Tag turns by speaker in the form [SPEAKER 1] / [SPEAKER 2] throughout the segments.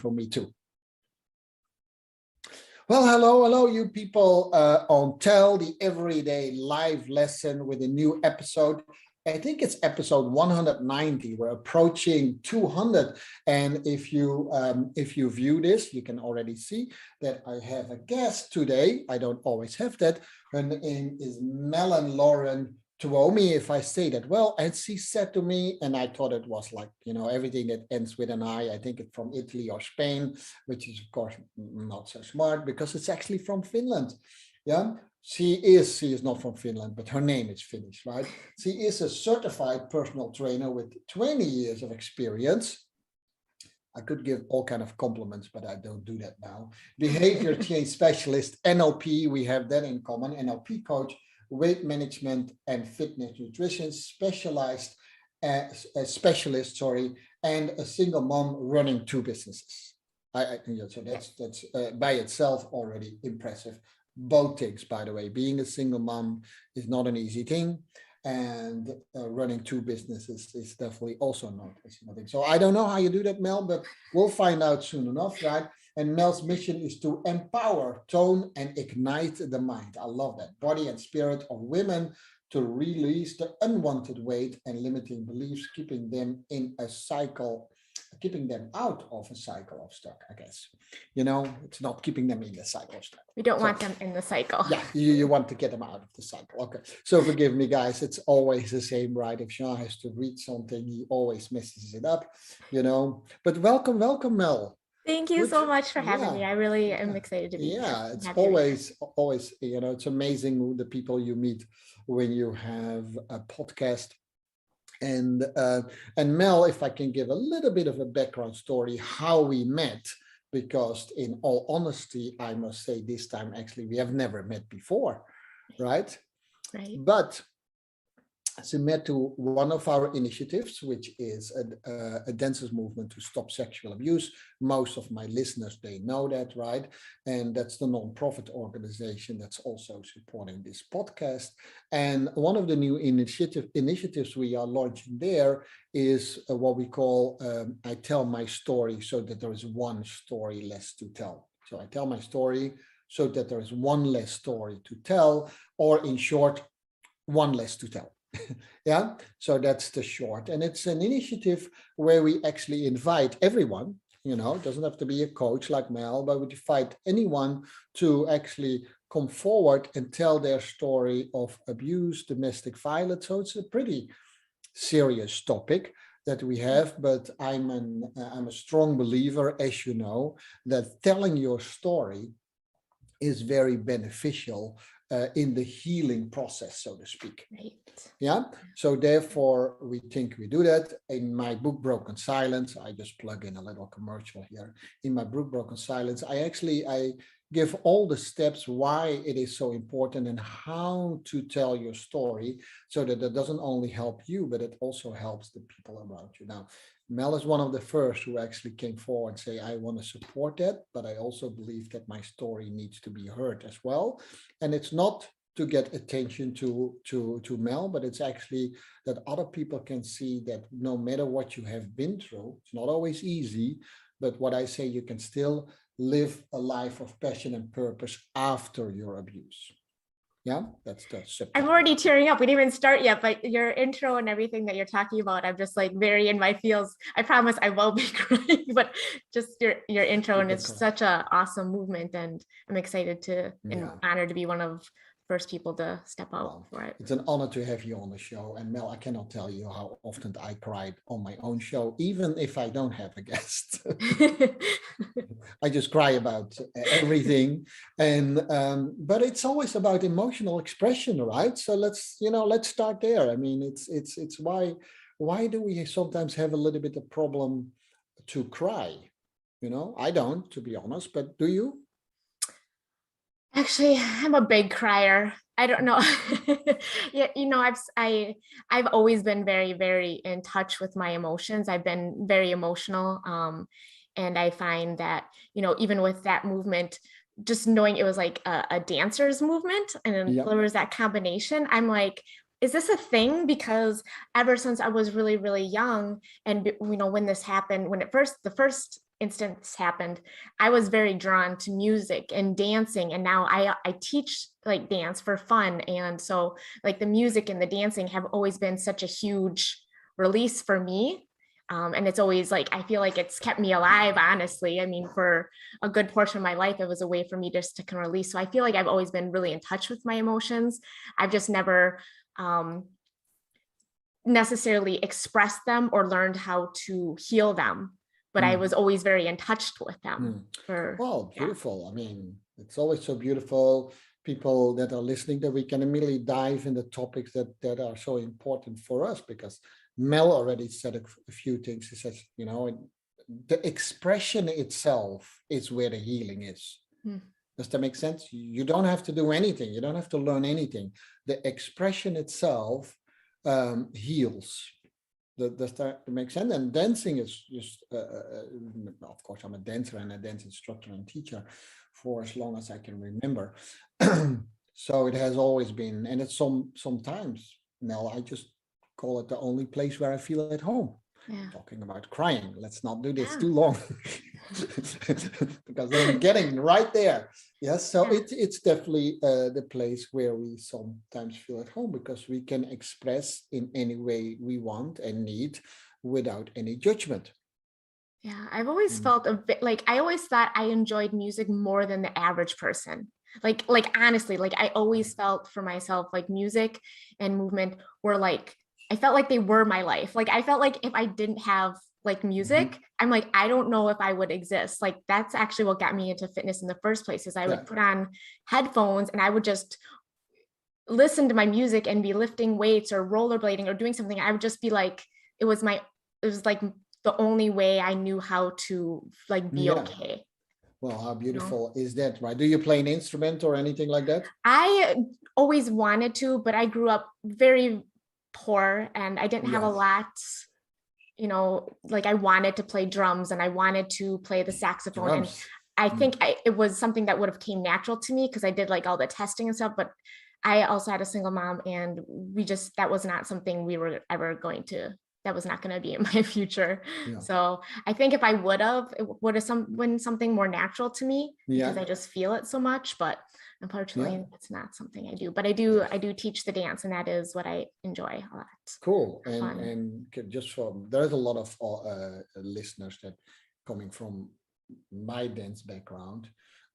[SPEAKER 1] for me too. Well, hello, you people on Tell, the everyday live lesson with a new episode. I think it's episode 190. We're approaching 200. And if you view this, you can already see that I have a guest today. I don't always have that. Her name is Mel Lauren Tuomi, if I say that well. And she said to me, and I thought it was like, everything that ends with an I think it's from Italy or Spain, which is of course not so smart because it's actually from Finland. Yeah, she is not from Finland, but her name is Finnish, right? She is a certified personal trainer with 20 years of experience. I could give all kind of compliments, but I don't do that now. Behavior change specialist, NLP, we have that in common, NLP coach, weight management and fitness nutrition specialist, and a single mom running 2 businesses. So that's by itself already impressive. Both things, by the way, being a single mom is not an easy thing, and running 2 businesses is definitely also not a single thing. So I don't know how you do that, Mel, but we'll find out soon enough, right? And Mel's mission is to empower, tone, and ignite the mind. I love that. Body and spirit of women to release the unwanted weight and limiting beliefs, keeping them out of a cycle of stuck, I guess. It's not keeping them in the cycle of stuck.
[SPEAKER 2] We don't want them in the cycle.
[SPEAKER 1] Yeah, you want to get them out of the cycle. Okay, so forgive me, guys. It's always the same, right? If Jean has to read something, he always messes it up, But welcome, Mel.
[SPEAKER 2] Thank you so much for having me. I really am excited to be here.
[SPEAKER 1] Yeah, it's always, it's amazing the people you meet when you have a podcast. And Mel, if I can give a little bit of a background story, how we met, because in all honesty, I must say this time, actually, we have never met before, right?
[SPEAKER 2] Right.
[SPEAKER 1] But she met to one of our initiatives, which is a dancers movement to stop sexual abuse. Most of my listeners, they know that, right? And that's the non-profit organization that's also supporting this podcast. And one of the new initiatives we are launching there is what we call I tell my story so that there is one story less to tell. So I tell my story so that there is one less story to tell, or in short, one less to tell. Yeah, so that's the short. And it's an initiative where we actually invite everyone, it doesn't have to be a coach like Mel, but we invite anyone to actually come forward and tell their story of abuse, domestic violence. So it's a pretty serious topic that we have, but I'm a strong believer, as you know, that telling your story is very beneficial in the healing process, so to speak.
[SPEAKER 2] Right.
[SPEAKER 1] Yeah. So therefore, we think we do that. In my book, Broken Silence, I just plug in a little commercial here. In my book, Broken Silence, I give all the steps why it is so important and how to tell your story so that it doesn't only help you, but it also helps the people around you. Now, Mel is one of the first who actually came forward and say, I want to support that, but I also believe that my story needs to be heard as well. And it's not to get attention to Mel, but it's actually that other people can see that no matter what you have been through, it's not always easy, but what I say, you can still live a life of passion and purpose after your abuse. Yeah, that's
[SPEAKER 2] I'm already tearing up. We didn't even start yet, but your intro and everything that you're talking about, I'm just like very in my feels. I promise I won't be crying, but just your intro, and it's such an awesome movement, and I'm excited and honored to be one of first people to step out for it.
[SPEAKER 1] It's an honor to have you on the show. And Mel, I cannot tell you how often I cried on my own show, even if I don't have a guest. I just cry about everything. And but it's always about emotional expression, right? So let's start there. I mean, it's why do we sometimes have a little bit of problem to cry? I don't, to be honest, but do you?
[SPEAKER 2] Actually, I'm a big crier. I don't know. Yeah, I've always been very, very in touch with my emotions. I've been very emotional. And I find that, even with that movement, just knowing it was like a dancer's movement, and then there was that combination, I'm like, is this a thing? Because ever since I was really, really young, and when this happened, when the first instance happened, I was very drawn to music and dancing. And now I teach like dance for fun. And so like the music and the dancing have always been such a huge release for me. And it's always like, I feel like it's kept me alive, honestly. I mean, for a good portion of my life, it was a way for me just to kind of release. So I feel like I've always been really in touch with my emotions. I've just never necessarily expressed them or learned how to heal them, but I was always very in touch with them.
[SPEAKER 1] Well, beautiful. I mean, it's always so beautiful. People that are listening, that we can immediately dive into topics that are so important for us, because Mel already said a few things. He says, you know, the expression itself is where the healing is. Does that make sense? You don't have to do anything. You don't have to learn anything. The expression itself heals. Does that make sense? And dancing is just, of course, I'm a dancer and a dance instructor and teacher for as long as I can remember. So it has always been, and it's sometimes, Mel, I just call it the only place where I feel at home.
[SPEAKER 2] Yeah.
[SPEAKER 1] Talking about crying, let's not do this too long, because I'm getting right there. Yes, so it's definitely the place where we sometimes feel at home, because we can express in any way we want and need without any judgment.
[SPEAKER 2] Yeah, I've always felt a bit like, I always thought I enjoyed music more than the average person. Like honestly, like I always felt for myself, like music and movement were like, I felt like they were my life. Like I felt like if I didn't have like music, I'm like, I don't know if I would exist. Like that's actually what got me into fitness in the first place, is I would put on headphones and I would just listen to my music and be lifting weights or rollerblading or doing something. I would just be like, it was like the only way I knew how to like be okay.
[SPEAKER 1] Well, how beautiful is that, right? Do you play an instrument or anything like that?
[SPEAKER 2] I always wanted to, but I grew up very poor and I didn't have a lot, you know, like I wanted to play drums and I wanted to play the saxophone.
[SPEAKER 1] Drums.
[SPEAKER 2] And I think it was something that would have came natural to me because I did like all the testing and stuff, but I also had a single mom and that was not something we were ever going to, that was not going to be in my future. So I think if I would have, it would have been something more natural to me because I just feel it so much, but unfortunately it's not something I do, but I do teach the dance, and that is what I enjoy a lot.
[SPEAKER 1] Cool. And just there's a lot of listeners that coming from my dance background,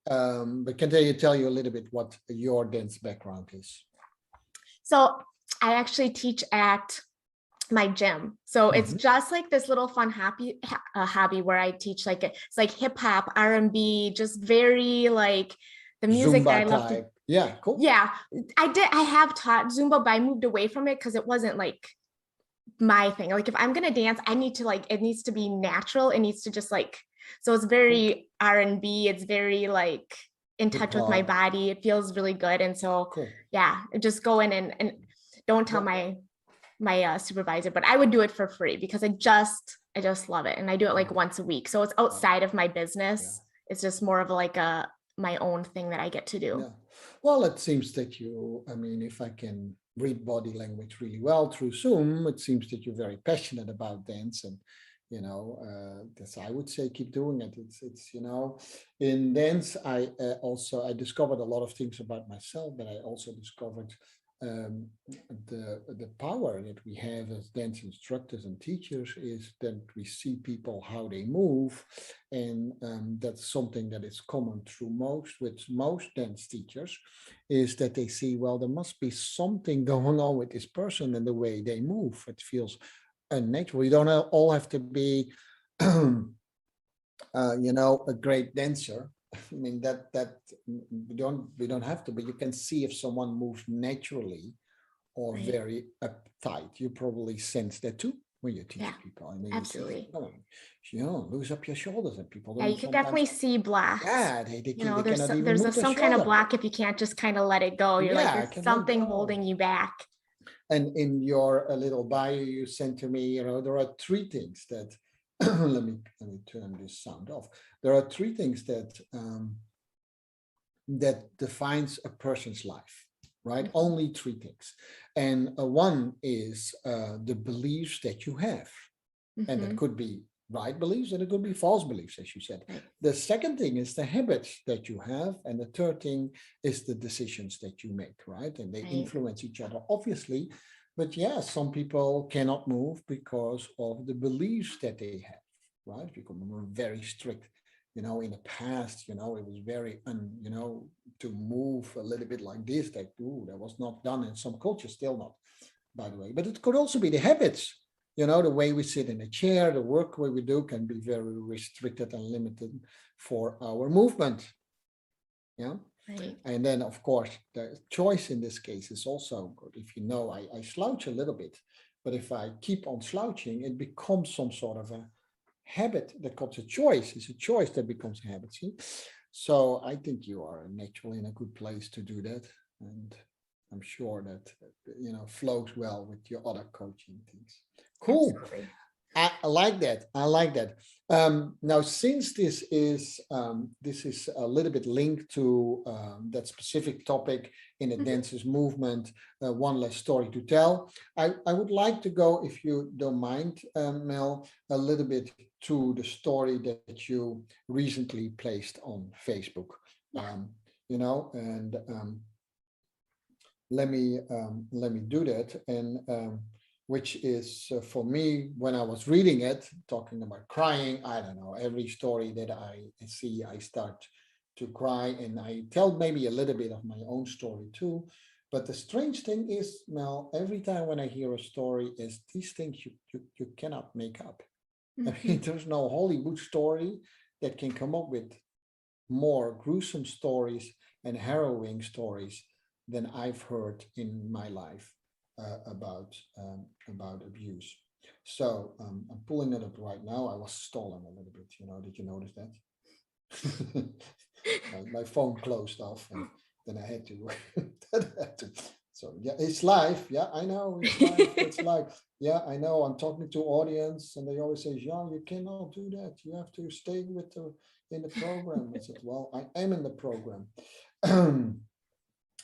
[SPEAKER 1] but can they tell you a little bit what your dance background is? So
[SPEAKER 2] I actually teach at my gym. So it's just like this little fun hobby where I teach like, it's like hip hop, R&B, just very like the music
[SPEAKER 1] Zumba
[SPEAKER 2] that I love
[SPEAKER 1] type. Yeah, cool.
[SPEAKER 2] Yeah, I have taught Zumba, but I moved away from it because it wasn't like my thing. Like if I'm gonna dance, I need to like, it needs to be natural. It needs to just like, so it's very R&B. It's very like in touch with my body. It feels really good. And so just go in and don't tell my supervisor, but I would do it for free because I just love it. And I do it like once a week. So it's outside of my business. It's just more of like my own thing that I get to do.
[SPEAKER 1] Well, it seems that I mean, if I can read body language really well through Zoom, it seems that you're very passionate about dance, and you know, I would say keep doing it. It's you know, in dance, I discovered a lot of things about myself, but I also discovered the power that we have as dance instructors and teachers is that we see people how they move, and that's something that is common through most dance teachers, is that they see, well, there must be something going on with this person and the way they move. It feels unnatural. You don't all have to be you know, a great dancer. I mean, that we don't have to, but you can see if someone moves naturally or very uptight. You probably sense that too when you teach people. I mean,
[SPEAKER 2] absolutely.
[SPEAKER 1] You know, lose up your shoulders, and people don't.
[SPEAKER 2] Yeah, you can definitely see blocks.
[SPEAKER 1] Yeah, they
[SPEAKER 2] you know,
[SPEAKER 1] there's
[SPEAKER 2] some kind of block if you can't just kind of let it go. You're like, there's something holding you back.
[SPEAKER 1] And in your little bio you sent to me, you know, there are three things that let me turn this sound off. There are three things that that defines a person's life, right? Only three things. And one is the beliefs that you have. And that could be right beliefs and it could be false beliefs, as you said.
[SPEAKER 2] Right.
[SPEAKER 1] The second thing is the habits that you have. And the third thing is the decisions that you make, right? And they
[SPEAKER 2] Right.
[SPEAKER 1] influence each other, obviously. But yeah, some people cannot move because of the beliefs that they have, right? Because we're very strict. In the past, it was very, to move a little bit like this, that was not done in some cultures, still not, by the way. But it could also be the habits. The way we sit in a chair, the work way we do can be very restricted and limited for our movement. Yeah.
[SPEAKER 2] Right.
[SPEAKER 1] And then, of course, the choice in this case is also good. If I slouch a little bit, but if I keep on slouching, it becomes some sort of a habit that becomes a choice. It's a choice that becomes a habit. See? So I think you are naturally in a good place to do that. And I'm sure that, flows well with your other coaching things. Cool.
[SPEAKER 2] Absolutely.
[SPEAKER 1] I like that. I like that. Now, since this is a little bit linked to that specific topic in the dancers movement, one less story to tell. I would like to go, if you don't mind, Mel, a little bit to the story that you recently placed on Facebook.
[SPEAKER 2] Yeah.
[SPEAKER 1] And let me do that. And which is for me, when I was reading it, talking about crying, I don't know, every story that I see, I start to cry, and I tell maybe a little bit of my own story too. But the strange thing is, Mel, every time when I hear a story, is these things you cannot make up. I mean, there's no Hollywood story that can come up with more gruesome stories and harrowing stories than I've heard in my life about abuse. So I'm pulling it up right now. I was stalling a little bit. Did you notice that? my phone closed off, and then I had to. So yeah, it's live. Yeah, I know it's live. It's live. Yeah, I know. I'm talking to audience, and they always say, "Jean, you cannot do that. You have to stay in the program." I said, "Well, I am in the program."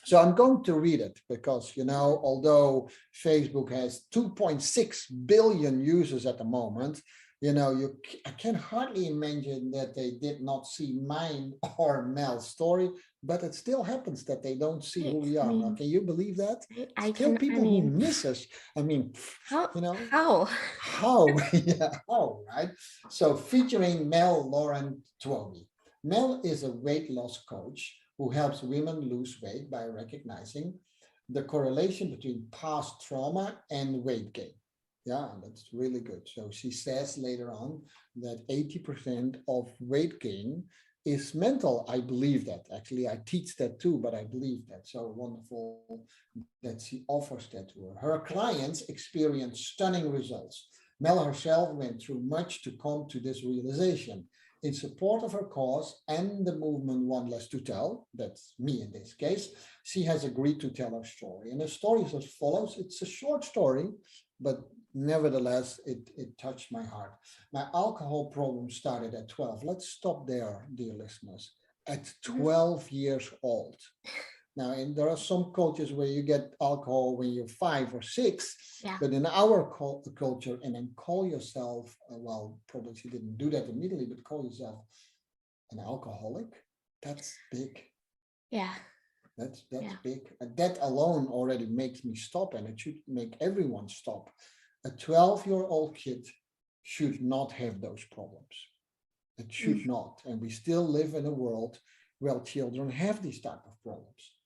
[SPEAKER 1] So I'm going to read it because, although Facebook has 2.6 billion users at the moment, I can hardly imagine that they did not see mine or Mel's story, but it still happens that they don't see who we are. Now, can you believe that? Still people who miss us. I mean,
[SPEAKER 2] how?
[SPEAKER 1] How? Yeah, how, right? So featuring Mel Lauren Tuomi. Mel is a weight loss coach who helps women lose weight by recognizing the correlation between past trauma and weight gain. Yeah, that's really good. So she says later on that 80% of weight gain is mental. I believe that. Actually, I teach that too, but I believe that. So wonderful that she offers that to her. Her clients experience stunning results. Mel herself went through much to come to this realization. In support of her cause and the movement One Less to Tell, that's me in this case, she has agreed to tell her story. And the story is as follows. It's a short story, but nevertheless, it touched my heart. My alcohol problem started at 12. Let's stop there, dear listeners. At 12 years old. Now, and there are some cultures where you get alcohol when you're 5 or 6,
[SPEAKER 2] Yeah.
[SPEAKER 1] but in our culture, and then call yourself, well, probably you didn't do that immediately, but call yourself an alcoholic, that's big.
[SPEAKER 2] Yeah.
[SPEAKER 1] That's big. And that alone already makes me stop, and it should make everyone stop. A 12-year-old kid should not have those problems. It should not. And we still live in a world where children have these type of problems.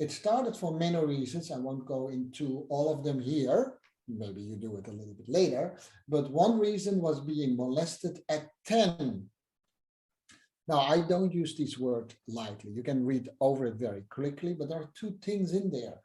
[SPEAKER 1] It started for many reasons. I won't go into all of them here. Maybe you do it a little bit later. But one reason was being molested at 10. Now, I don't use this word lightly. You can read over it very quickly, but there are two things in there.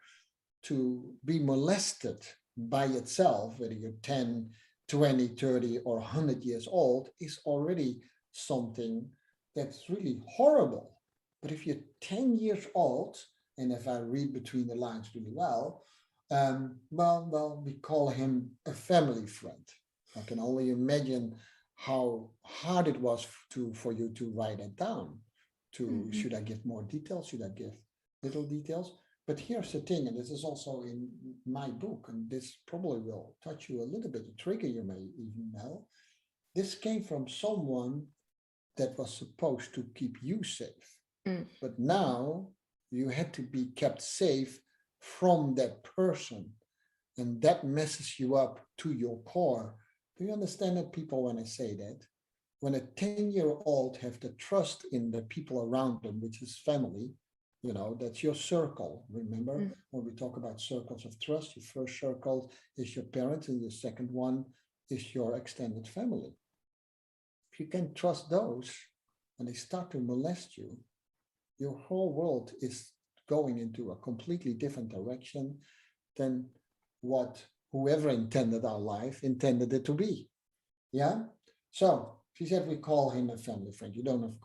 [SPEAKER 1] To be molested by itself, whether you're 10, 20, 30, or 100 years old, is already something that's really horrible. But if you're 10 years old, and if I read between the lines really well, we call him a family friend. I can only imagine how hard it was for you to write it down. Should I give more details? Should I give little details? But here's the thing, and this is also in my book, and this probably will touch you a little bit, trigger you may even know. This came from someone that was supposed to keep you safe. But now you had to be kept safe from that person. And that messes you up to your core. Do you understand that, people, when I say that? When a 10-year-old have the trust in the people around them, which is family, that's your circle. Remember, when we talk about circles of trust, your first circle is your parents, and your second one is your extended family. If you can trust those and they start to molest you, your whole world is going into a completely different direction than what whoever intended our life intended it to be. Yeah. So she said we call him a family friend. You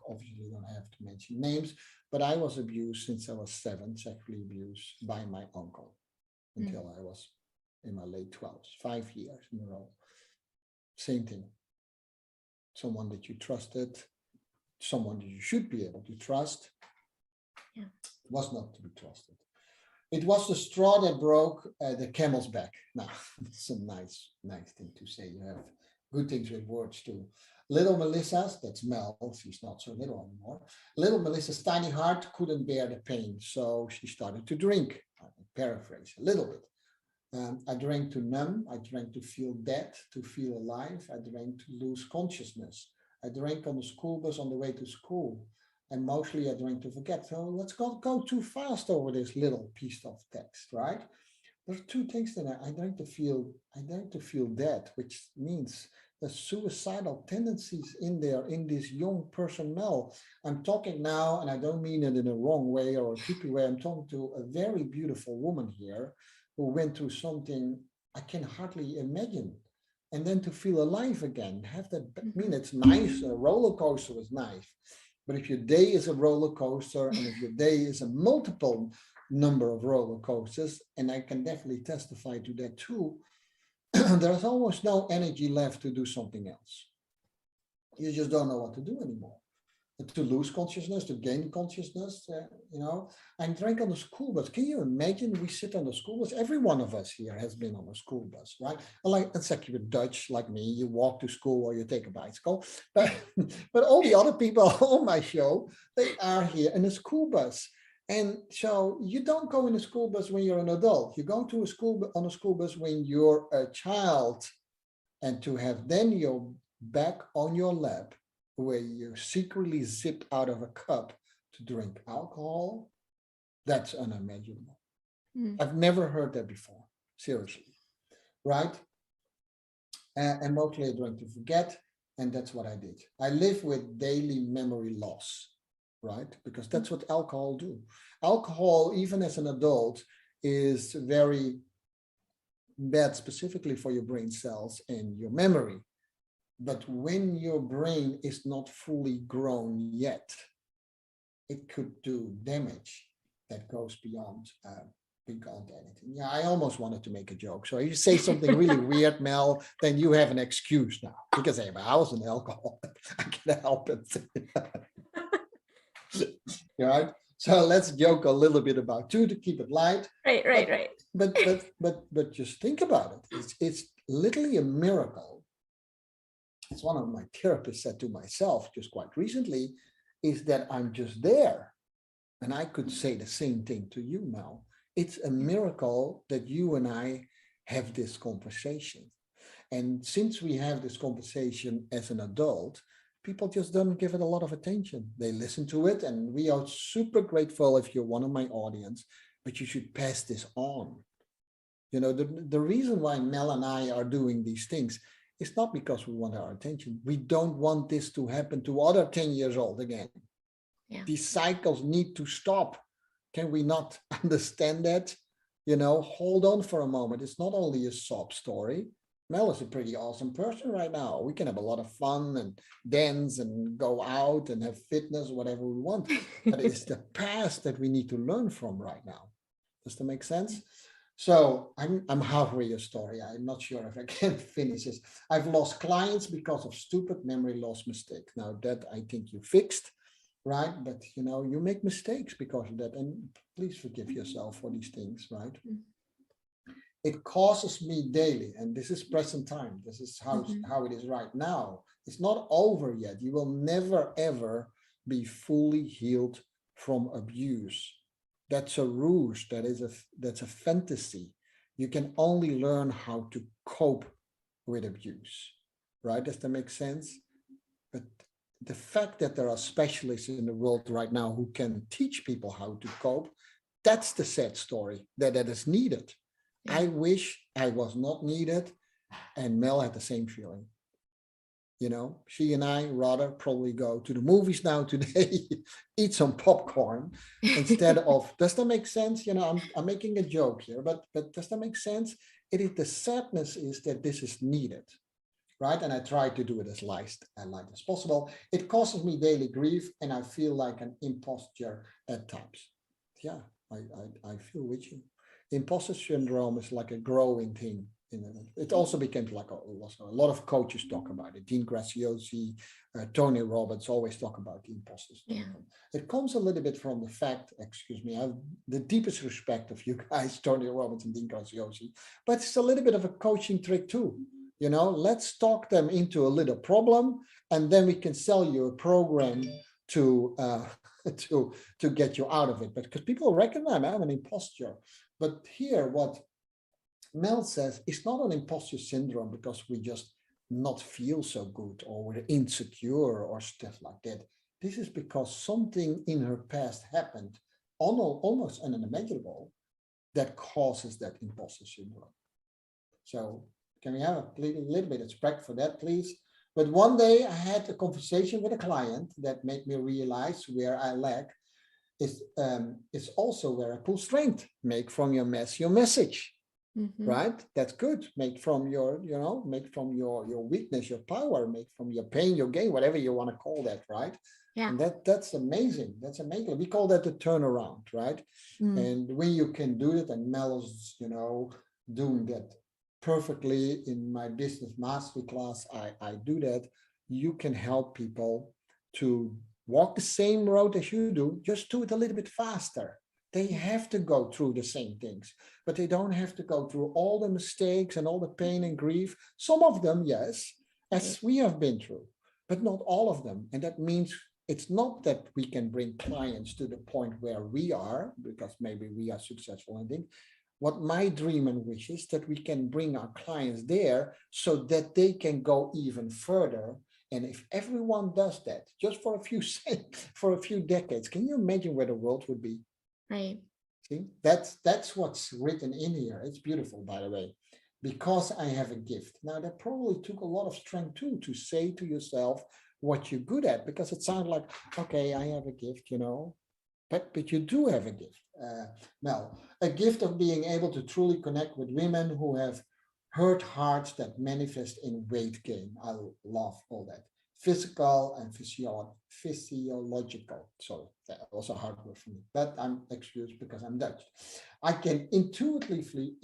[SPEAKER 1] obviously don't have to mention names, but I was abused since I was 7, sexually abused by my uncle until I was in my late 12s, 5 years in a row. Same thing. Someone that you trusted, someone that you should be able to trust, was not to be trusted. It was the straw that broke the camel's back. Now, it's a nice thing to say. You have good things with words too. Little Melissa's, that's Mel, she's not so little anymore. Little Melissa's tiny heart couldn't bear the pain, so she started to drink. I paraphrase a little bit. I drank to numb, I drank to feel dead, to feel alive, I drank to lose consciousness. I drank on the school bus on the way to school. And mostly I drank to forget. So let's go too fast over this little piece of text, right? There's 2 things that I drank to feel dead, which means the suicidal tendencies in there in this young person, Mel. I'm talking now, and I don't mean it in a wrong way or a creepy way. I'm talking to a very beautiful woman here who went through something I can hardly imagine. And then to feel alive again, it's nice. A roller coaster is nice. But if your day is a roller coaster, and if your day is a multiple number of roller coasters, and I can definitely testify to that too, there's almost no energy left to do something else. You just don't know what to do anymore. To lose consciousness, to gain consciousness, I drank on the school bus. Can you imagine? We sit on the school bus. Every one of us here has been on a school bus, right? Except you're Dutch like me, you walk to school or you take a bicycle. But all the other people on my show, they are here in a school bus. And so you don't go in a school bus when you're an adult. You go to on a school bus when you're a child. And to have then your back on your lap, where you secretly zip out of a cup to drink alcohol, that's unimaginable. I've never heard that before, seriously, right? And mostly I drank to forget, and that's what I did. I live with daily memory loss, right? Because that's what alcohol do. Alcohol, even as an adult, is very bad specifically for your brain cells and your memory. But when your brain is not fully grown yet, it could do damage that goes beyond anything. Yeah, I almost wanted to make a joke. So if you say something really weird, Mel, then you have an excuse now. You can say, "But I was an alcoholic. I can't help it." Right? So let's joke a little bit about too to keep it light.
[SPEAKER 2] Right.
[SPEAKER 1] But just think about it. It's literally a miracle. As one of my therapists said to myself just quite recently, is that I'm just there. And I could say the same thing to you, Mel. It's a miracle that you and I have this conversation. And since we have this conversation as an adult, people just don't give it a lot of attention. They listen to it, and we are super grateful if you're one of my audience, but you should pass this on. The reason why Mel and I are doing these things, it's not because we want our attention. We don't want this to happen to other 10 years old again. Yeah. These cycles need to stop. Can we not understand that? Hold on for a moment. It's not only a sob story. Mel is a pretty awesome person right now. We can have a lot of fun and dance and go out and have fitness, whatever we want. But it's the past that we need to learn from right now. Does that make sense? So I'm halfway a story. I'm not sure if I can finish this. I've lost clients because of stupid memory loss mistake. Now that I think you fixed, right? But you make mistakes because of that. And please forgive yourself for these things, right? it causes me daily, and this is present time. This is
[SPEAKER 2] Mhm.
[SPEAKER 1] how it is right now. It's not over yet. You will never, ever be fully healed from abuse. That's a ruse. That's a fantasy. You can only learn how to cope with abuse, right? Does that make sense? But the fact that there are specialists in the world right now who can teach people how to cope, that's the sad story that is needed.
[SPEAKER 2] Yeah.
[SPEAKER 1] I wish I was not needed, and Mel had the same feeling. She and I rather probably go to the movies now today, eat some popcorn instead of. Does that make sense? I'm making a joke here, but does that make sense? The sadness is that this is needed, right? And I try to do it as light as possible. It causes me daily grief, and I feel like an imposter at times. Yeah, I feel with you. Imposter syndrome is like a growing thing. It also became like a lot of coaches talk about it. Dean Graziosi, Tony Robbins always talk about the imposter syndrome. Yeah. It comes a little bit from the fact, excuse me, I have the deepest respect of you guys, Tony Robbins and Dean Graziosi, but it's a little bit of a coaching trick too. Let's talk them into a little problem, and then we can sell you a program to to get you out of it. But because people recognize I'm an imposter. But here, what Mel says, it's not an imposter syndrome because we just not feel so good or we're insecure or stuff like that. This is because something in her past happened, almost unimaginable, that causes that imposter syndrome. So can we have a little bit of respect for that, please? But one day I had a conversation with a client that made me realize where I lack is also where I pull strength. Make from your mess your message, right? That's good. Make from your weakness your power. Make from your pain your gain, whatever you want to call that, right? Yeah. And that's amazing. That's amazing. We call that the turnaround, right? And when you can do it, and Mel's doing that perfectly in my business mastery class, I do that. You can help people to walk the same road as you do, just do it a little bit faster. They have to go through the same things, but they don't have to go through all the mistakes and all the pain and grief. Some of them, yes, as we have been through, but not all of them. And that means it's not that we can bring clients to the point where we are, because maybe we are successful in things. What my dream and wish is that we can bring our clients there so that they can go even further. And if everyone does that, just for a few decades, can you imagine where the world would be? Right. See, that's what's written in here. It's beautiful, by the way, because I have a gift. Now, that probably took a lot of strength too, to say to yourself what you're good at, because it sounds like, okay, I have a gift, but you do have a gift. Mel, a gift of being able to truly connect with women who have hurt hearts that manifest in weight gain. I love all that. Physical and physiological. Sorry, that also hard word for me, but I'm excused because I'm Dutch. I can intuitively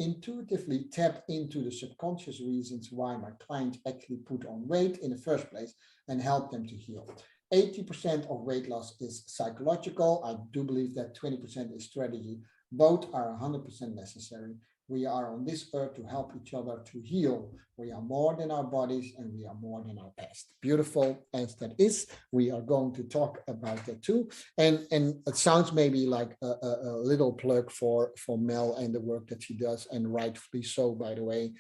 [SPEAKER 1] tap into the subconscious reasons why my clients actually put on weight in the first place and help them to heal. 80% of weight loss is psychological. I do believe that 20% is strategy. Both are 100% necessary. We are on this earth to help each other to heal. We are more than our bodies, and we are more than our past. Beautiful as that is, we are going to talk about that too. And it sounds maybe like a little plug for Mel and the work that she does, and rightfully so, by the way,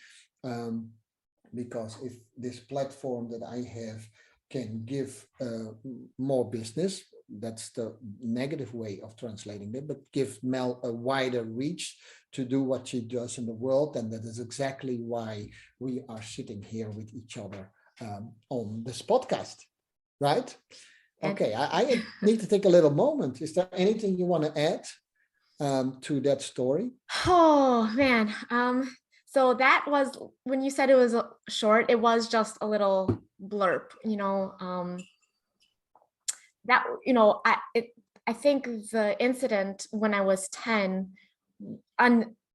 [SPEAKER 1] because if this platform that I have can give more business, that's the negative way of translating it, but give Mel a wider reach to do what she does in the world. And that is exactly why we are sitting here with each other on this podcast, right? Okay, I need to take a little moment. Is there anything you want to add to that story?
[SPEAKER 2] Oh, man. So that was, when you said it was short, it was just a little blurb, that, I think the incident when I was 10,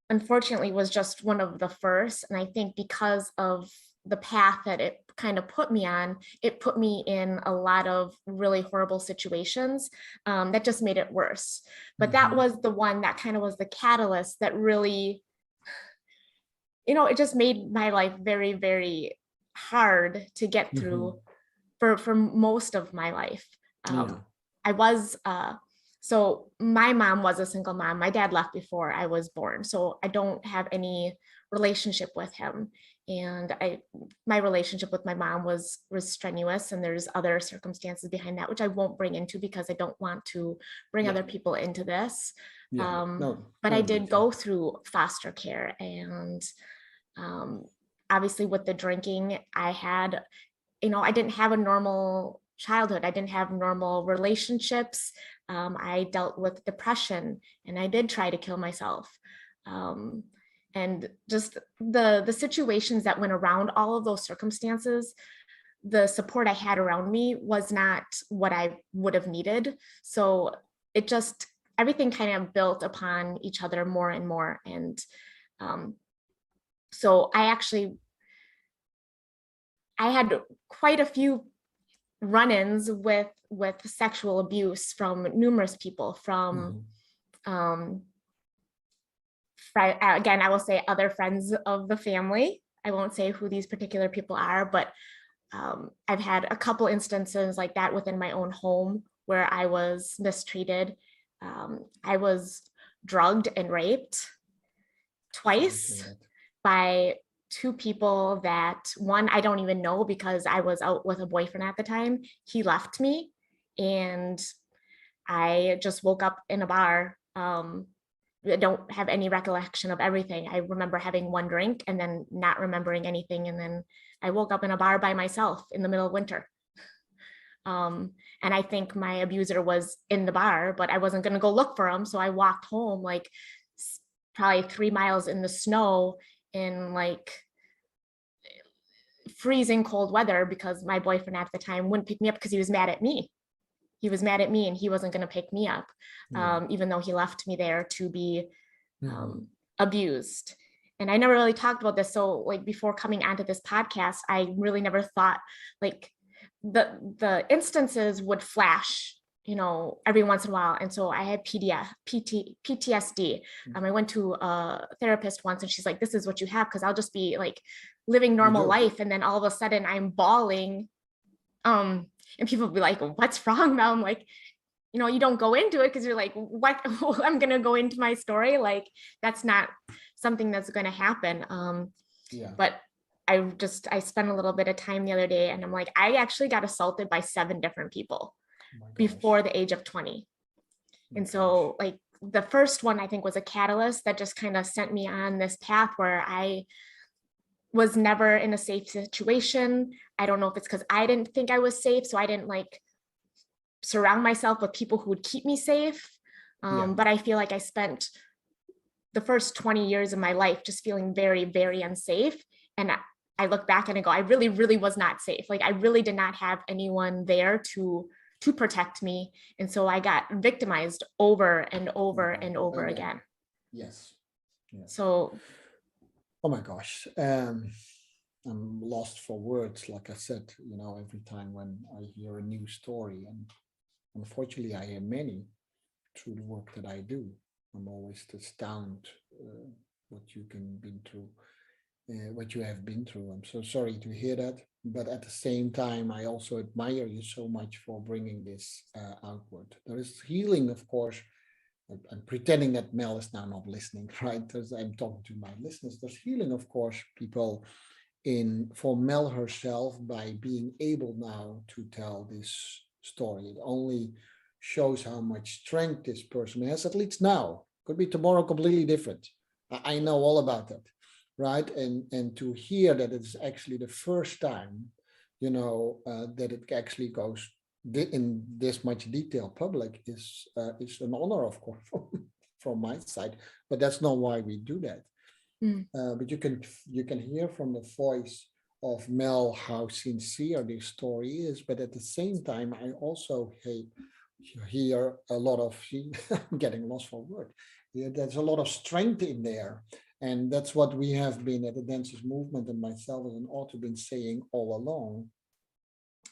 [SPEAKER 2] unfortunately, was just one of the first. And I think because of the path that it kind of put me on, it put me in a lot of really horrible situations that just made it worse. But that was the one that kind of was the catalyst that really it just made my life very, very hard to get through for most of my life.
[SPEAKER 1] Yeah.
[SPEAKER 2] I was so my mom was a single mom. My dad left before I was born, so I don't have any relationship with him. And my relationship with my mom was strenuous, and there's other circumstances behind that, which I won't bring into because I don't want to bring other people into this.
[SPEAKER 1] Yeah. No,
[SPEAKER 2] But
[SPEAKER 1] no
[SPEAKER 2] I
[SPEAKER 1] need
[SPEAKER 2] did
[SPEAKER 1] to.
[SPEAKER 2] go through foster care, and obviously with the drinking, I didn't have a normal childhood. I didn't have normal relationships. I dealt with depression, and I did try to kill myself. Um, and just the situations that went around all of those circumstances, the support I had around me was not what I would have needed. So it just, everything kind of built upon each other more and more. And um, so I had quite a few run-ins with sexual abuse from numerous people, from um, again, I will say other friends of the family. I won't say who these particular people are, but I've had a couple instances like that within my own home where I was mistreated. I was drugged and raped twice by two people that, one, I don't even know because I was out with a boyfriend at the time. He left me, and I just woke up in a bar. I don't have any recollection of everything. I remember having one drink and then not remembering anything. And then I woke up in a bar by myself in the middle of winter. And I think my abuser was in the bar, but I wasn't going to go look for him. So I walked home like probably 3 miles in the snow in like freezing cold weather because my boyfriend at the time wouldn't pick me up because he was mad at me. He was mad at me and he wasn't going to pick me up, even though he left me there to be abused. And I never really talked about this. So like before coming onto this podcast, I really never thought like the instances would flash, every once in a while. And so I had PTSD. I went to a therapist once and she's like, this is what you have. Cause I'll just be like living normal life. And then all of a sudden I'm bawling. And people will be like, what's wrong, Mel? I'm like, you don't go into it because you're like, what? I'm going to go into my story. Like, that's not something that's going to happen. But I spent a little bit of time the other day and I'm like, I actually got assaulted by 7 different people before the age of 20. And so like the first one I think was a catalyst that just kind of sent me on this path where I was never in a safe situation. I don't know if it's because I didn't think I was safe. So I didn't like surround myself with people who would keep me safe. But I feel like I spent the first 20 years of my life just feeling very, very unsafe. And I look back and I go, I really, really was not safe. Like I really did not have anyone there to protect me. And so I got victimized over and over and over again.
[SPEAKER 1] Yes.
[SPEAKER 2] So
[SPEAKER 1] oh my gosh, I'm lost for words. Like I said, every time when I hear a new story, and unfortunately I hear many through the work that I do, I'm always astounded what you can been through, what you have been through. I'm so sorry to hear that, but at the same time, I also admire you so much for bringing this outward. There is healing, of course. I'm pretending that Mel is now not listening, right? Because I'm talking to my listeners. There's healing, of course, people for Mel herself by being able now to tell this story. It only shows how much strength this person has, at least now. Could be tomorrow completely different. I know all about that, right? And to hear that it's actually the first time, that it actually goes in this much detail public is an honor, of course, from my side. But that's not why we do that. But you can hear from the voice of Mel how sincere this story is. But at the same time, I also hear a lot of I'm getting lost for word. Yeah, there's a lot of strength in there. And that's what we have been at the Dancers Movement and myself as an author been saying all along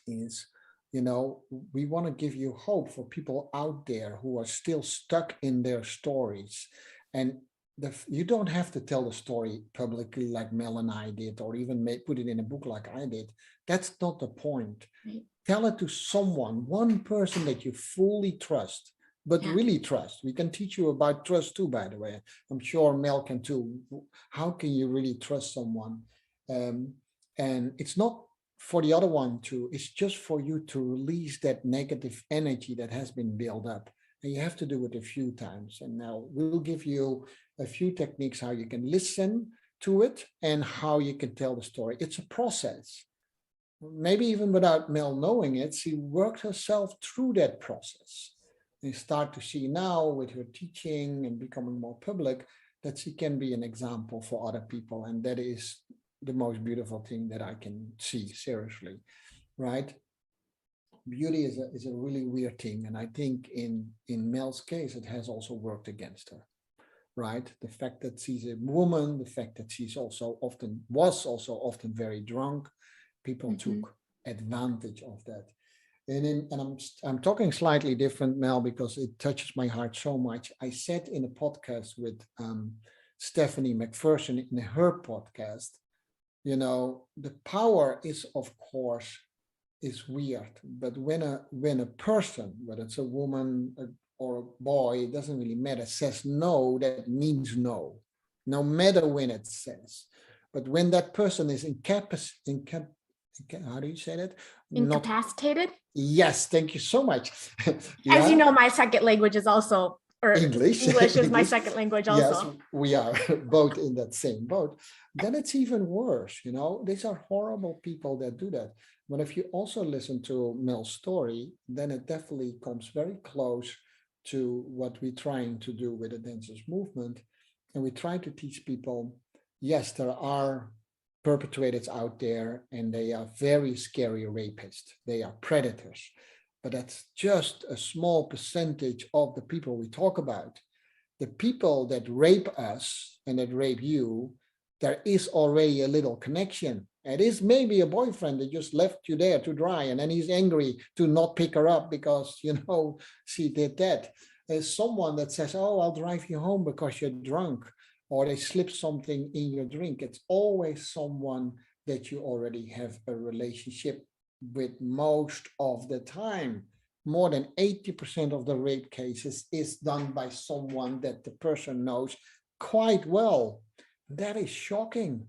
[SPEAKER 1] is, we want to give you hope for people out there who are still stuck in their stories. And you don't have to tell the story publicly like Mel and I did, or even put it in a book like I did. That's not the point.
[SPEAKER 2] Right.
[SPEAKER 1] Tell it to someone, one person that you fully trust, but
[SPEAKER 2] Yeah.
[SPEAKER 1] really trust. We can teach you about trust too, by the way. I'm sure Mel can too. How can you really trust someone? Um, and it's not for the other one to, it's just for you to release that negative energy that has been built up. And you have to do it a few times. And now we'll give you a few techniques how you can listen to it and how you can tell the story. It's a process. Maybe even without Mel knowing it, she worked herself through that process. And start to see now with her teaching and becoming more public that she can be an example for other people. And that is the most beautiful thing that I can see, seriously, right? Beauty is a really weird thing. And I think in Mel's case, it has also worked against her, right? The fact that she's a woman, the fact that she's was also often very drunk, people took advantage of that. And I'm talking slightly different, Mel, because it touches my heart so much. I said in a podcast with Stephanie McPherson in her podcast, the power is, of course, is weird, but when a person, whether it's a woman or a boy, it doesn't really matter, says no, that means no, no matter when it says. But when that person is how do you say that?
[SPEAKER 2] Incapacitated.
[SPEAKER 1] Yes, thank you so much.
[SPEAKER 2] Yeah. As you know, my second language is also, or
[SPEAKER 1] English.
[SPEAKER 2] English is my second language also.
[SPEAKER 1] Yes, we are both in that same boat. Then it's even worse, These are horrible people that do that. But if you also listen to Mel's story, then it definitely comes very close to what we're trying to do with the dancers movement. And we try to teach people, yes, there are perpetrators out there and they are very scary rapists. They are predators. But that's just a small percentage of the people we talk about. The people that rape us and that rape you, there is already a little connection. It is maybe a boyfriend that just left you there to dry, and then he's angry to not pick her up because, she did that. There's someone that says, oh, I'll drive you home because you're drunk, or they slip something in your drink. It's always someone that you already have a relationship with most of the time. More than 80% of the rape cases is done by someone that the person knows quite well. That is shocking.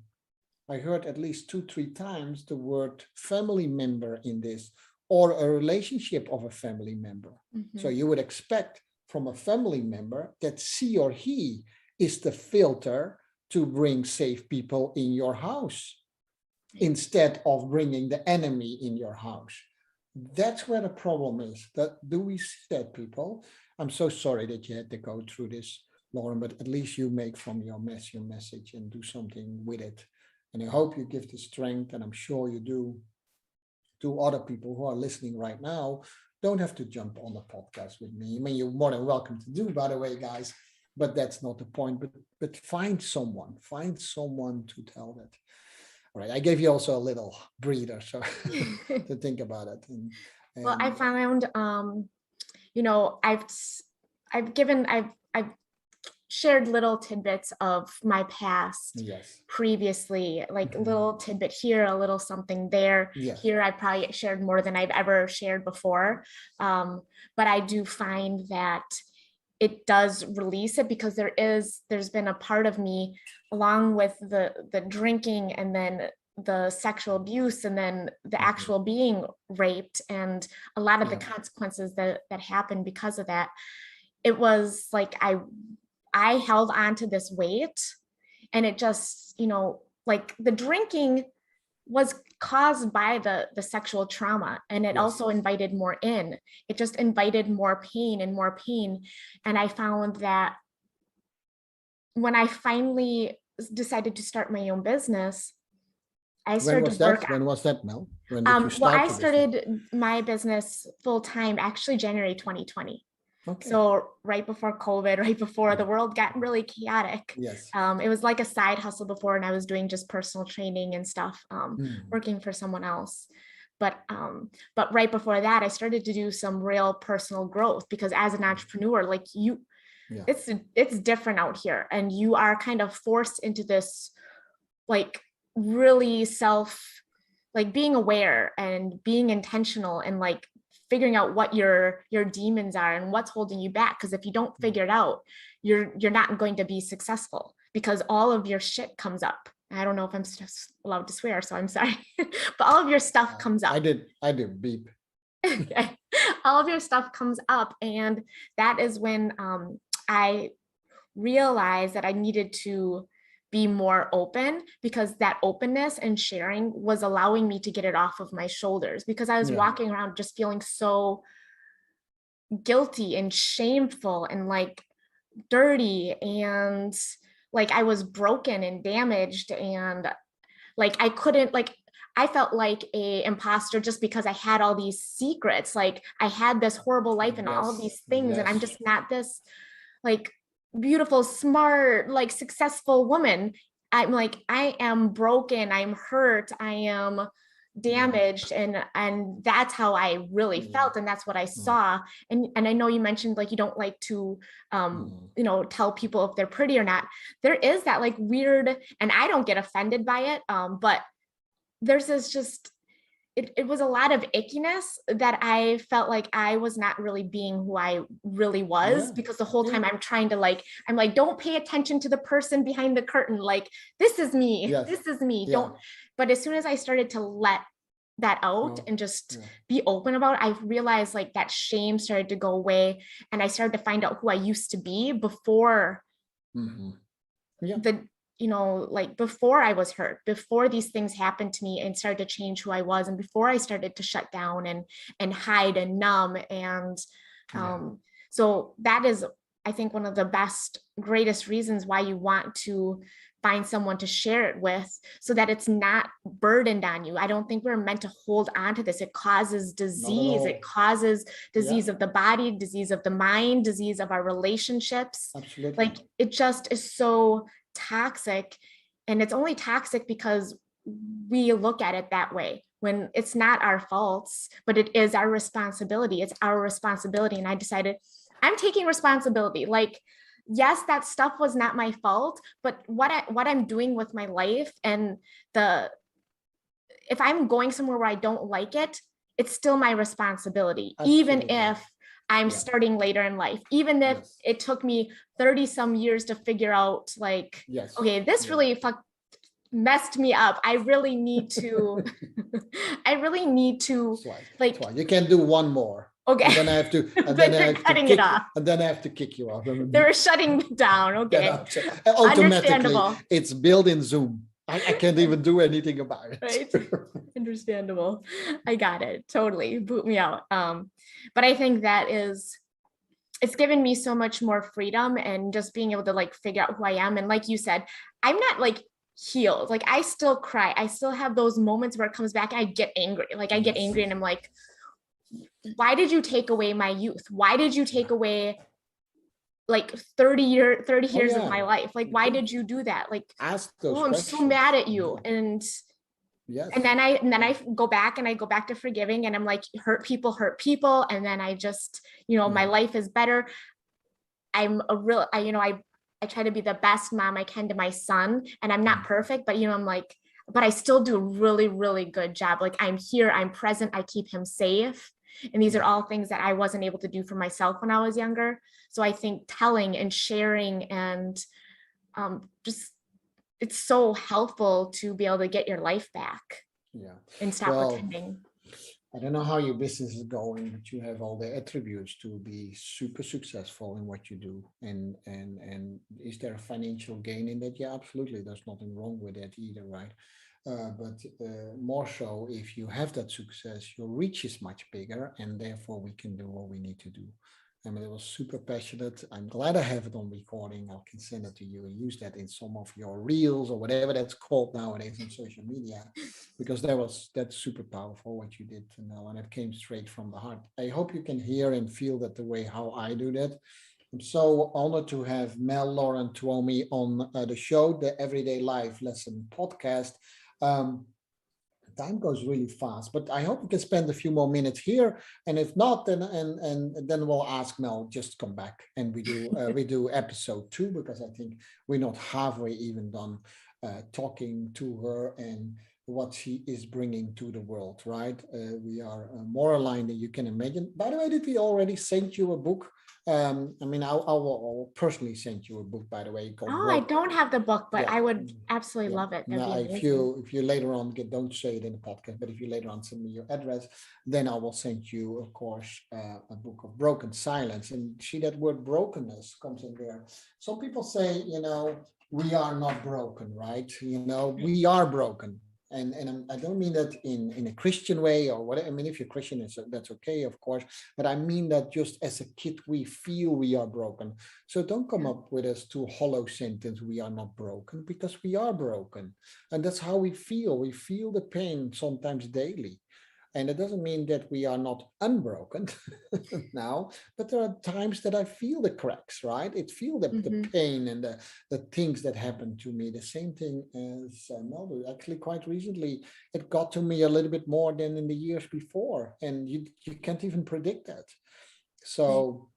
[SPEAKER 1] I heard at least 2-3 times the word family member in this, or a relationship of a family member. So you would expect from a family member that she or he is the filter to bring safe people in your house instead of bringing the enemy in your house. That's where the problem is. Do we see that, people? I'm so sorry that you had to go through this, Lauren, but at least you make from your message and do something with it. And I hope you give the strength, and I'm sure you do, to other people who are listening right now. Don't have to jump on the podcast with me. I mean, you're more than welcome to do, by the way, guys, but that's not the point. But find someone to tell that. All right, I gave you also a little breather, so to think about it.
[SPEAKER 2] Well, I found, I've shared little tidbits of my past.
[SPEAKER 1] Yes.
[SPEAKER 2] Previously, like little tidbit here, a little something there.
[SPEAKER 1] Yes.
[SPEAKER 2] Here, I probably shared more than I've ever shared before. But I do find that it does release it, because there's been a part of me, along with the drinking and then the sexual abuse and then the actual being raped and a lot of the consequences that happened because of that. It was like I held on to this weight, and it just, like the drinking was caused by the sexual trauma, and it also invited more in. It just invited more pain and more pain. And I found that when I finally decided to start my own business, I started to work.
[SPEAKER 1] When was that, Mel? When did you start?
[SPEAKER 2] Well, I started my business full time actually January 2020. Okay. So right before COVID, right before the world got really chaotic.
[SPEAKER 1] Yes.
[SPEAKER 2] It was like a side hustle before, and I was doing just personal training and stuff, working for someone else. But right before that, I started to do some real personal growth, because as an entrepreneur, like
[SPEAKER 1] Yeah.
[SPEAKER 2] it's different out here, and you are kind of forced into this like really like being aware and being intentional and like figuring out what your demons are and what's holding you back, because if you don't figure it out, you're not going to be successful, because all of your shit comes up. I don't know if I'm allowed to swear, so I'm sorry. But all of your stuff comes up.
[SPEAKER 1] I did beep.
[SPEAKER 2] Okay. All of your stuff comes up, and that is when I realized that I needed to be more open, because that openness and sharing was allowing me to get it off of my shoulders, because I was walking around just feeling so guilty and shameful and like dirty, and like I was broken and damaged, and like I couldn't, like I felt like a imposter just because I had all these secrets. Like I had this horrible life and all of these things, and I'm just not this like beautiful, smart, like successful woman. I'm like, I am broken, I'm hurt, I am damaged, and that's how I really felt, and that's what I saw. And I know you mentioned like you don't like to you know, tell people if they're pretty or not. There is that like weird, and I don't get offended by it, but there's this just it was a lot of ickiness that I felt like I was not really being who I really was, because the whole time I'm trying to like, I'm like, don't pay attention to the person behind the curtain. Like, this is me, this is me. Don't. But as soon as I started to let that out and just be open about it, I realized like that shame started to go away, and I started to find out who I used to be before the, you know, like before I was hurt, before these things happened to me and started to change who I was, and before I started to shut down and hide and numb. And so that is, I think, one of the best, greatest reasons why you want to find someone to share it with, so that it's not burdened on you. I don't think we're meant to hold on to this. It causes disease. It causes disease of the body, disease of the mind, disease of our relationships.
[SPEAKER 1] Absolutely.
[SPEAKER 2] Like it just is so toxic, and it's only toxic because we look at it that way, when it's not our faults, but it is our responsibility. It's our responsibility. And I decided I'm taking responsibility. Like, yes, that stuff was not my fault, but what I'm doing with my life, and if I'm going somewhere where I don't like it, it's still my responsibility. Absolutely. Even if I'm starting later in life, even if it took me 30 some years to figure out like, okay, this really messed me up. I really need to, like,
[SPEAKER 1] you can do one more.
[SPEAKER 2] Okay.
[SPEAKER 1] And then I have to, kick you off.
[SPEAKER 2] They were shutting me down. Okay.
[SPEAKER 1] Automatically, it's built in Zoom. I can't even do anything about it.
[SPEAKER 2] Right. Understandable. I got it. Totally. Boot me out. But I think that it's given me so much more freedom, and just being able to like figure out who I am. And like you said, I'm not like healed. Like I still cry. I still have those moments where it comes back and I get angry. Like I get angry and I'm like, why did you take away my youth? Why did you take away like 30 years of my life? Like, why did you do that? Like, I'm so mad at you. And and then I go back to forgiving, and I'm like, hurt people. And then I just, you know, my life is better. I'm I try to be the best mom I can to my son, and I'm not perfect, but you know, I'm like, but I still do a really, really good job. Like I'm here, I'm present, I keep him safe. And these are all things that I wasn't able to do for myself when I was younger. So I think telling and sharing and just, it's so helpful to be able to get your life back and stop pretending.
[SPEAKER 1] I don't know how your business is going, but you have all the attributes to be super successful in what you do. And is there a financial gain in that? Yeah, absolutely. There's nothing wrong with that either, right? But more so, if you have that success, your reach is much bigger, and therefore we can do what we need to do. I mean, it was super passionate. I'm glad I have it on recording. I can send it to you and use that in some of your reels or whatever that's called nowadays on social media, because that's super powerful what you did, Mel, and it came straight from the heart. I hope you can hear and feel that the way how I do that. I'm so honored to have Mel Lauren and Tuomi on the show, the Everyday Life Lesson podcast. Time goes really fast, but I hope we can spend a few more minutes here. And if not, then and then we'll ask Mel just come back and we do episode 2, because I think we're not halfway even done talking to her and what she is bringing to the world. Right? We are more aligned than you can imagine. By the way, did we already send you a book? I mean, I'll personally send you a book, by the way, called
[SPEAKER 2] Oh, I
[SPEAKER 1] Broke.
[SPEAKER 2] don't have the book, but
[SPEAKER 1] Yeah.
[SPEAKER 2] I would absolutely
[SPEAKER 1] Yeah.
[SPEAKER 2] love it. That'd
[SPEAKER 1] Now,
[SPEAKER 2] be amazing.
[SPEAKER 1] if you later on get, don't say it in the podcast, but if you later on send me your address, then I will send you, of course, a book of broken silence. And see, that word brokenness comes in there. Some people say, we are not broken, right? We are broken. And I don't mean that in a Christian way or whatever. I mean, if you're Christian, that's okay, of course. But I mean that just as a kid, we feel we are broken. So don't come up with us too hollow sentence, we are not broken, because we are broken. And that's how we feel. We feel the pain sometimes daily. And it doesn't mean that we are not unbroken now, but there are times that I feel the cracks, right? It feel the
[SPEAKER 2] Hmm.
[SPEAKER 1] pain and the things that happen to me. The same thing as Melville. Actually, quite recently, it got to me a little bit more than in the years before. And you can't even predict that.
[SPEAKER 2] Right.
[SPEAKER 1] So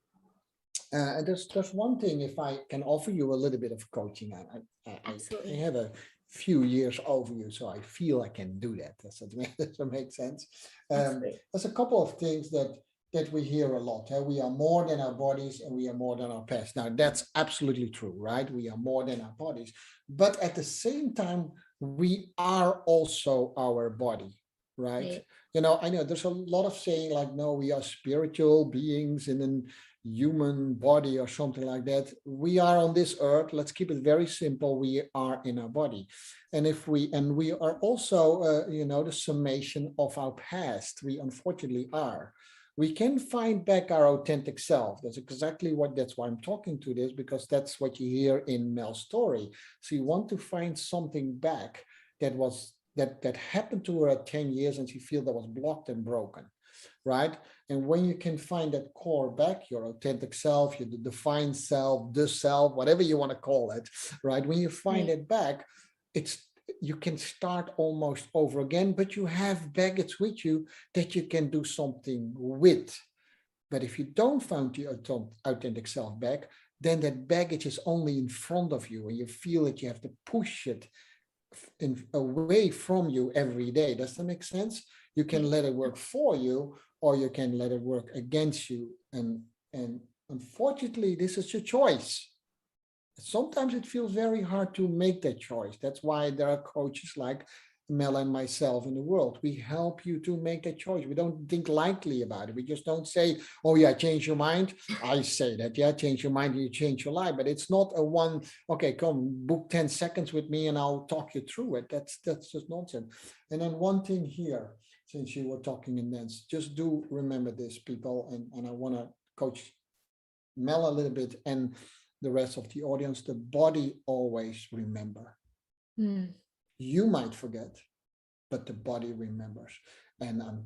[SPEAKER 1] and there's one thing, if I can offer you a little bit of coaching. I
[SPEAKER 2] Absolutely.
[SPEAKER 1] have a few years over you, so I feel I can do that. Does that make sense?
[SPEAKER 2] Absolutely.
[SPEAKER 1] There's a couple of things that we hear a lot. We are more than our bodies and we are more than our past. Now, that's absolutely true, right? We are more than our bodies. But at the same time, we are also our body, right?
[SPEAKER 2] Right.
[SPEAKER 1] I know there's a lot of saying like, no, we are spiritual beings in an human body or something like that. We are on this earth. Let's keep it very simple. We are in our body. And we are also, the summation of our past. We unfortunately are. We can find back our authentic self. That's why I'm talking to this, because that's what you hear in Mel's story. So you want to find something back that happened to her at 10 years and she feel that was blocked and broken, right? And when you can find that core back, your authentic self, your defined self, the self, whatever you want to call it, right? When you find
[SPEAKER 2] Right.
[SPEAKER 1] it back, it's you can start almost over again, but you have baggage with you that you can do something with. But if you don't find your authentic self back, then that baggage is only in front of you and you feel that you have to push it away from you every day. Does that make sense? You can
[SPEAKER 2] Right.
[SPEAKER 1] let it work for you, or you can let it work against you. And unfortunately, this is your choice. Sometimes it feels very hard to make that choice. That's why there are coaches like Mel and myself in the world. We help you to make that choice. We don't think lightly about it. We just don't say, oh yeah, change your mind. I say that, yeah, change your mind and you change your life. But it's not a one, okay, come book 10 seconds with me and I'll talk you through it. That's just nonsense. And then one thing here, since you were talking in dance, just do remember this, people, and I want to coach Mel a little bit and the rest of the audience. The body always remember.
[SPEAKER 2] Mm.
[SPEAKER 1] You might forget, but the body remembers. And I'm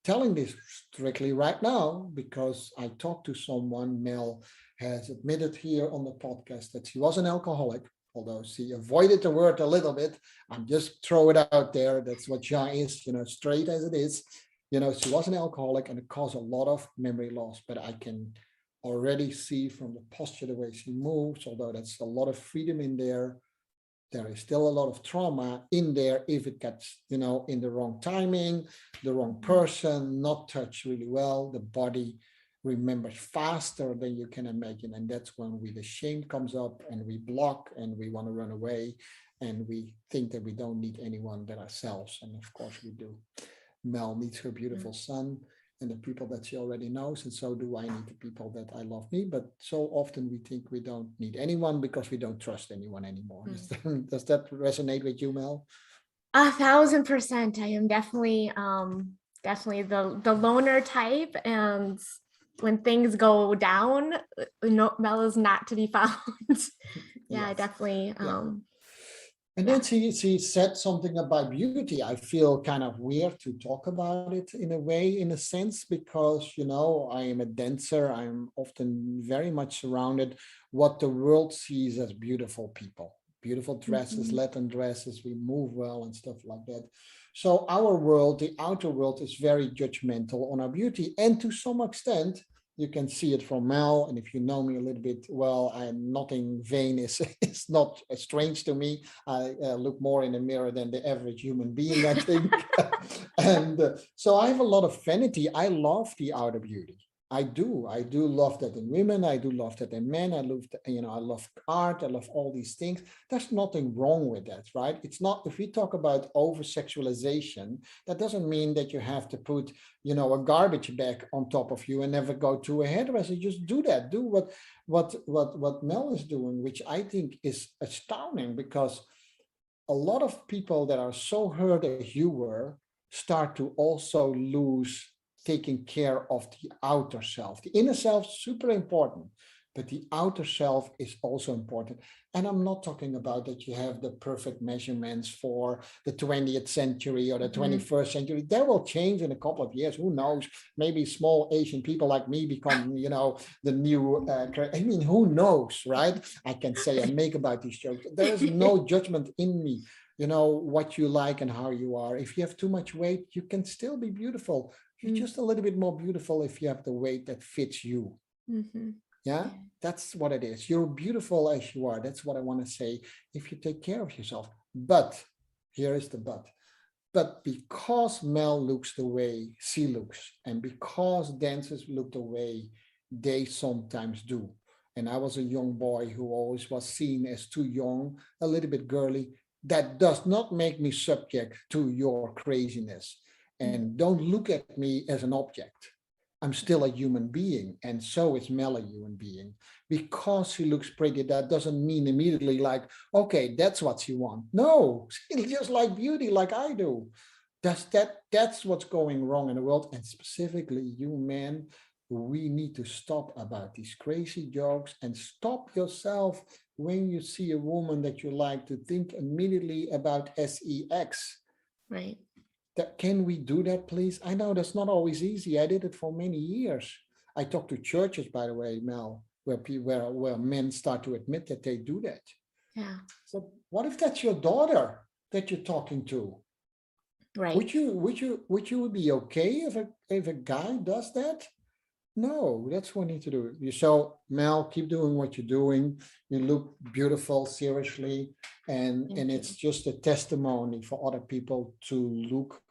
[SPEAKER 1] telling this strictly right now because I talked to someone. Mel has admitted here on the podcast that she was an alcoholic, although she avoided the word a little bit. I'm just throw it out there. That's what Jean is, straight as it is. She was an alcoholic and it caused a lot of memory loss, but I can already see from the posture, the way she moves, although that's a lot of freedom in there is still a lot of trauma in there if it gets, in the wrong timing, the wrong person, not touched really well. The body remembers faster than you can imagine. And that's when the shame comes up and we block and we want to run away. And we think that we don't need anyone but ourselves. And of course we do. Mel needs her
[SPEAKER 2] Mm.
[SPEAKER 1] beautiful son and the people that she already knows. And so do I need the people that I love me. But so often we think we don't need anyone because we don't trust anyone anymore.
[SPEAKER 2] Mm.
[SPEAKER 1] Does that resonate with you, Mel?
[SPEAKER 2] 1,000%. I am definitely the loner type, and when things go down, no, Mel is not to be found. Yeah, I
[SPEAKER 1] Yes.
[SPEAKER 2] definitely.
[SPEAKER 1] Yeah. And
[SPEAKER 2] Yeah.
[SPEAKER 1] then she said something about beauty. I feel kind of weird to talk about it in a way, in a sense, because, I am a dancer. I'm often very much surrounded what the world sees as beautiful people, beautiful dresses,
[SPEAKER 2] Mhm.
[SPEAKER 1] Latin dresses. We move well and stuff like that. So our world, the outer world, is very judgmental on our beauty. And to some extent, you can see it from Mel. And if you know me a little bit, well, I'm nothing vain is not strange to me. I look more in the mirror than the average human being, I think. And so I have a lot of vanity. I love the outer beauty. I do love that in women. I do love that in men. I love, I love art. I love all these things. There's nothing wrong with that, right? It's not, if we talk about over sexualization, that doesn't mean that you have to put, a garbage bag on top of you and never go to a hairdresser. Just do that. Do what Mel is doing, which I think is astounding, because a lot of people that are so hurt as you were start to also lose taking care of the outer self. The inner self is super important, but the outer self is also important. And I'm not talking about that you have the perfect measurements for the 20th century or the 21st century. That will change in a couple of years. Who knows? Maybe small Asian people like me become, the new, who knows, right? I can say and make about these jokes. There is no judgment in me. What you like and how you are. If you have too much weight, you can still be beautiful. You're just a little bit more beautiful if you have the weight that fits you. Yeah, that's what it is. You're beautiful as you are. That's what I want to say. If you take care of yourself. But here is the but. But because Mel looks the way she looks, and because dancers look the way they sometimes do, and I was a young boy who always was seen as too young, a little bit girly, that does not make me subject to your craziness. And don't look at me as an object. I'm still a human being, and so is Mel a human being. Because she looks pretty, that doesn't mean immediately like, okay, that's what she wants. No, she just like beauty like I do. That's what's going wrong in the world, and specifically you men. We need to stop about these crazy jokes and stop yourself when you see a woman that you like to think immediately about sex.
[SPEAKER 2] Right.
[SPEAKER 1] Can we do that, please? I know that's not always easy. I did it for many years. I talk to churches, by the way, Mel, where men start to admit that they do that.
[SPEAKER 2] Yeah.
[SPEAKER 1] So what if that's your daughter that you're talking to?
[SPEAKER 2] Right.
[SPEAKER 1] Would you be okay if a guy does that? No, that's what you need to do. So Mel, keep doing what you're doing. You look beautiful, seriously, and it's just a testimony for other people to look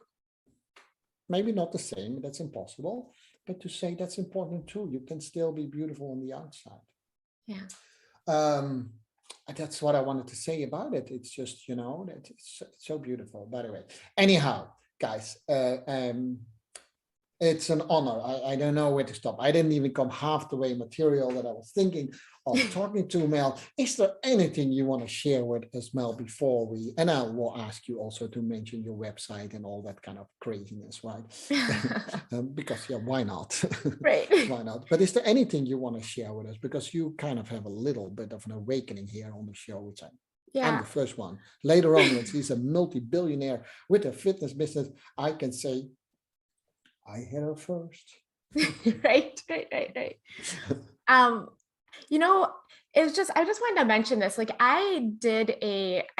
[SPEAKER 1] maybe not the same, that's impossible, but to say that's important too. You can still be beautiful on the outside.
[SPEAKER 2] Yeah.
[SPEAKER 1] That's what I wanted to say about it. It's just, that it's so beautiful. By the way, anyhow, guys, it's an honor. I don't know where to stop. I didn't even come half the way material that I was thinking of talking to Mel. Is there anything you want to share with us, Mel, before and I will ask you also to mention your website and all that kind of craziness, right? Because why not?
[SPEAKER 2] Right.
[SPEAKER 1] Why not? But is there anything you want to share with us? Because you kind of have a little bit of an awakening here on the show, which I'm the first one. Later on, when she's a multi-billionaire with a fitness business, I can say, I hit her first.
[SPEAKER 2] Right. It's just, I just wanted to mention this. Like I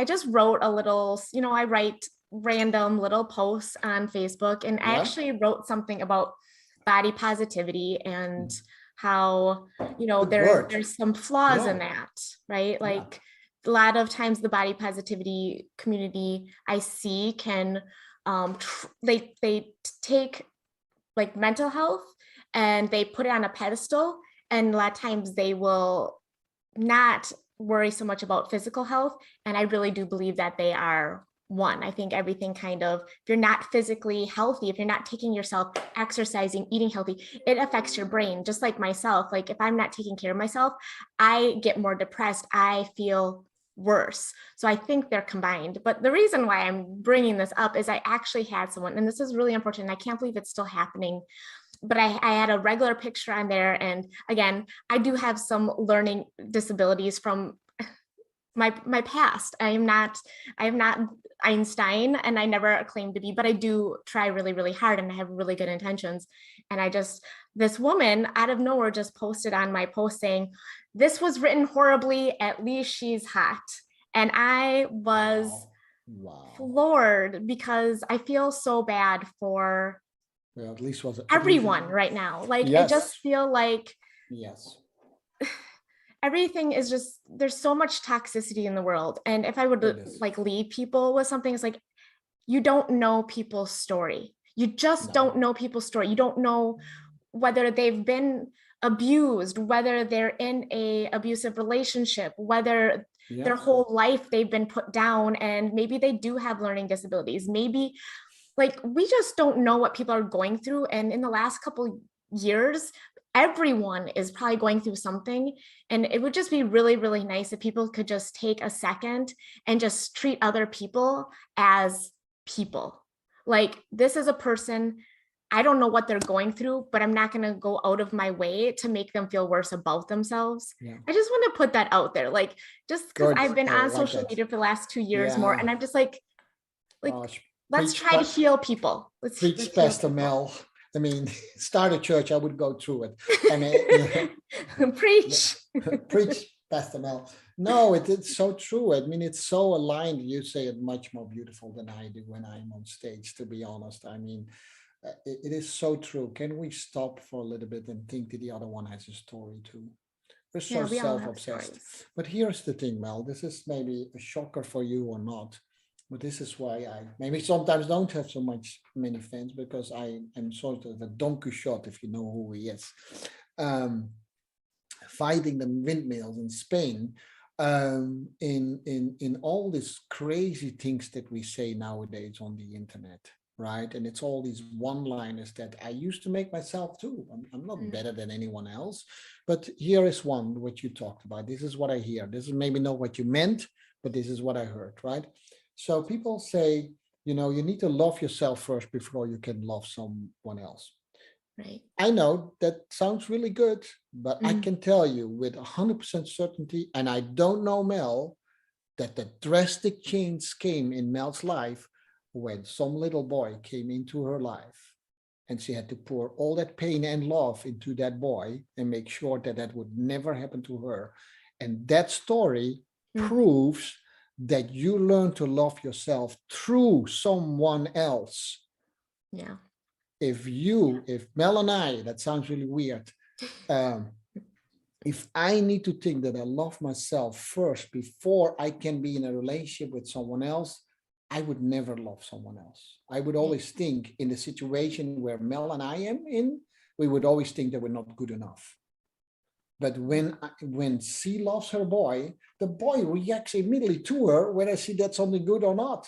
[SPEAKER 2] just wrote a little, I write random little posts on Facebook, and I actually wrote something about body positivity and how, there's some flaws in that, right? Like a lot of times the body positivity community I see can, they take like mental health and they put it on a pedestal, and a lot of times they will not worry so much about physical health. And I really do believe that they are one. I think everything kind of, if you're not physically healthy, if you're not taking yourself, exercising, eating healthy, it affects your brain. Just like myself, like if I'm not taking care of myself, I get more depressed. I feel worse. So I think they're combined. But the reason why I'm bringing this up is I actually had someone, and this is really important, I can't believe it's still happening, but I had a regular picture on there. And again, I do have some learning disabilities from my past. I am not Einstein, and I never claimed to be, but I do try really, really hard, and I have really good intentions. And this woman out of nowhere just posted on my post saying, "This was written horribly, at least she's hot." And I was
[SPEAKER 1] Wow.
[SPEAKER 2] floored because I feel so bad for
[SPEAKER 1] Well, at least was
[SPEAKER 2] everyone right now. Like, I
[SPEAKER 1] yes.
[SPEAKER 2] just feel like
[SPEAKER 1] Yes.
[SPEAKER 2] everything is just, there's so much toxicity in the world. And if I would like leave people with something, it's like, you don't know people's story. You just don't know people's story. You don't know whether they've been abused, whether they're in a abusive relationship, whether their whole life they've been put down, and maybe they do have learning disabilities. Maybe, like, we just don't know what people are going through. And in the last couple years, everyone is probably going through something. And it would just be really, really nice if people could just take a second and just treat other people as people. Like, this is a person, I don't know what they're going through, but I'm not going to go out of my way to make them feel worse about themselves. I just want to put that out there. Like, just because I've been on social media for the last 2 years more, and I'm just like, let's try to heal people. Let's
[SPEAKER 1] preach, Pastor Mel. I mean, start a church, I would go through it. And
[SPEAKER 2] preach.
[SPEAKER 1] Preach, Pastor Mel. No, it's so true. I mean, it's so aligned. You say it much more beautiful than I do when I'm on stage, to be honest. I mean, it is so true. Can we stop for a little bit and think that the other one has a story too? We're so self-obsessed. But here's the thing, Mel. This is maybe a shocker for you or not. But this is why I maybe sometimes don't have so many fans, because I am sort of a Don Quixote, if you know who he is, fighting the windmills in Spain, in all these crazy things that we say nowadays on the internet, right? And it's all these one-liners that I used to make myself too. I'm not better than anyone else, but here is one what you talked about. This is what I hear. This is maybe not what you meant, but this is what I heard, right? So people say, you need to love yourself first before you can love someone else.
[SPEAKER 2] Right.
[SPEAKER 1] I know that sounds really good, but I can tell you with 100% certainty, and I don't know Mel, that the drastic change came in Mel's life when some little boy came into her life, and she had to pour all that pain and love into that boy and make sure that that would never happen to her. And that story proves that you learn to love yourself through someone else.
[SPEAKER 2] Yeah.
[SPEAKER 1] If Mel and I, that sounds really weird. If I need to think that I love myself first before I can be in a relationship with someone else, I would never love someone else. I would always think, in the situation where Mel and I am in, we would always think that we're not good enough. But when she loves her boy, the boy reacts immediately to her, whether she did something good or not.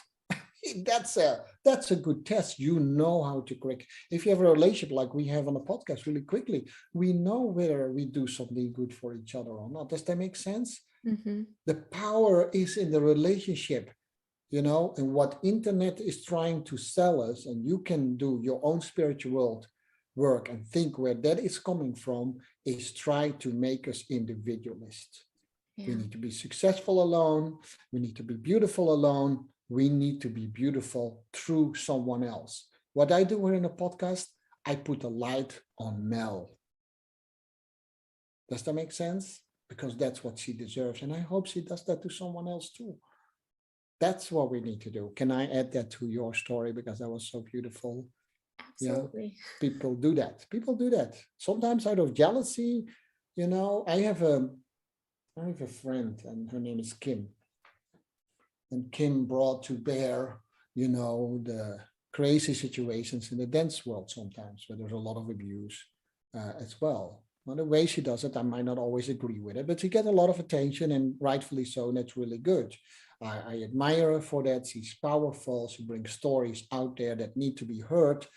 [SPEAKER 1] That's a good test. You know how to correct. If you have a relationship like we have on the podcast, really quickly, we know whether we do something good for each other or not. Does that make sense? The power is in the relationship, and what internet is trying to sell us, and you can do your own spiritual work and think where that is coming from, is try to make us individualists. We need to be successful alone. We need to be beautiful alone. We need to be beautiful through someone else. What I do here in a podcast, I put a light on Mel. Does that make sense? Because that's what she deserves. And I hope she does that to someone else too. That's what we need to do. Can I add that to your story? Because that was so beautiful.
[SPEAKER 2] Absolutely.
[SPEAKER 1] Yeah, people do that. People do that. Sometimes out of jealousy. I have a friend, and her name is Kim. And Kim brought to bear, the crazy situations in the dance world sometimes, where there's a lot of abuse as well. Well, the way she does it, I might not always agree with it, but she gets a lot of attention, and rightfully so, and that's really good. I admire her for that. She's powerful. She brings stories out there that need to be heard,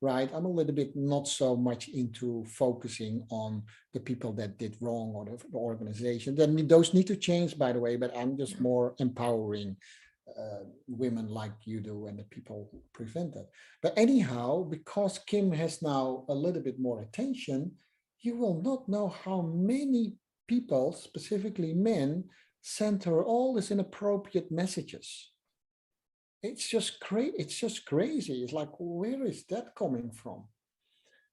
[SPEAKER 1] right? I'm a little bit not so much into focusing on the people that did wrong, or the organization. Then those need to change, by the way, but I'm just more empowering women like you do, and the people who prevent that. But anyhow, because Kim has now a little bit more attention, you will not know how many people, specifically men, sent her all these inappropriate messages. It's just crazy. It's like, where is that coming from?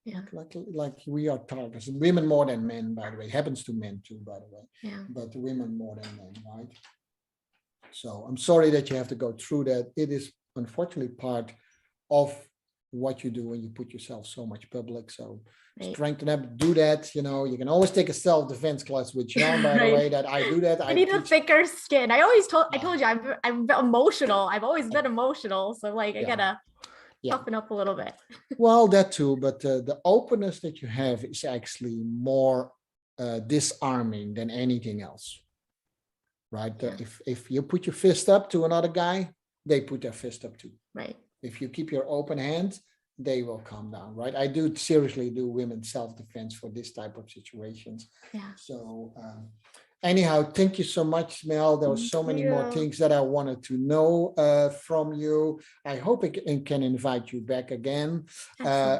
[SPEAKER 2] Yeah.
[SPEAKER 1] Like we are targets. Women more than men, by the way. Happens to men too, by the way.
[SPEAKER 2] Yeah.
[SPEAKER 1] But women more than men, right? So I'm sorry that you have to go through that. It is unfortunately part of what you do when you put yourself so much public. So
[SPEAKER 2] Right.
[SPEAKER 1] strengthen up, do that. You know, you can always take a self-defense class with Jean, by the
[SPEAKER 2] Right.
[SPEAKER 1] way, that I do that.
[SPEAKER 2] I need a
[SPEAKER 1] teach.
[SPEAKER 2] thicker skin. I
[SPEAKER 1] Yeah.
[SPEAKER 2] told you I'm emotional. I've always been emotional. So like I
[SPEAKER 1] Yeah.
[SPEAKER 2] gotta
[SPEAKER 1] Yeah.
[SPEAKER 2] toughen up a little bit.
[SPEAKER 1] Well, that too, but the openness that you have is actually more disarming than anything else, right?
[SPEAKER 2] Yeah.
[SPEAKER 1] If you put your fist up to another guy, they put their fist up too.
[SPEAKER 2] Right.
[SPEAKER 1] If you keep your open hand, they will calm down, right? I do seriously do women's self-defense for this type of situations.
[SPEAKER 2] Yeah.
[SPEAKER 1] So anyhow, thank you so much, Mel. There were so many more things that I wanted to know from you. I hope I can invite you back again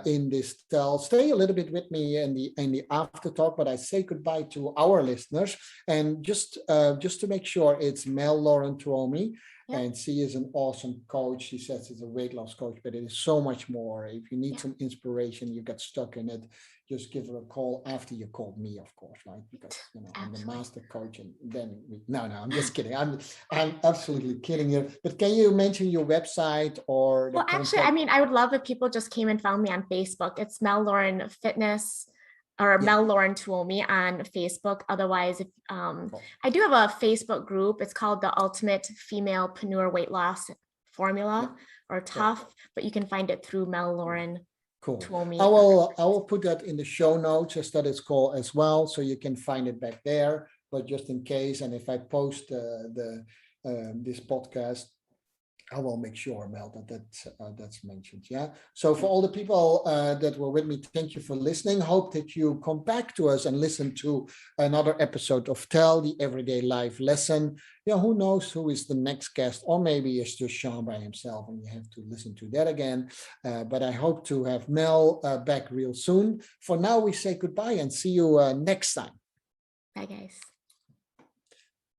[SPEAKER 1] in this tell. Stay a little bit with me in the after talk, but I say goodbye to our listeners. And just to make sure, it's Mel Lauren Tuomi. Yep. And she is an awesome coach. She says it's a weight loss coach, but it is so much more. If you need some inspiration, you got stuck in it, just give her a call after you called me, of course, right? Because you know I'm the master coach, and then no, I'm just kidding. I'm absolutely kidding you. But can you mention your website or?
[SPEAKER 2] Well, actually, I mean, I would love if people just came and found me on Facebook. It's Mel Lauren Fitness. Or Mel Lauren Tuomi on Facebook. Otherwise, if I do have a Facebook group. It's called the Ultimate Femalepreneur Weight Loss Formula or Tough, but you can find it through Mel Lauren Tuomi.
[SPEAKER 1] I will put that in the show notes as that it's called as well, so you can find it back there. But just in case, and if I post this podcast, I will make sure, Mel, that's mentioned. Yeah. So for all the people that were with me, thank you for listening. Hope that you come back to us and listen to another episode of Tell, the Everyday Life Lesson. Yeah, who knows who is the next guest, or maybe it's just Sean by himself, and you have to listen to that again. But I hope to have Mel back real soon. For now, we say goodbye and see you next time.
[SPEAKER 2] Bye, guys.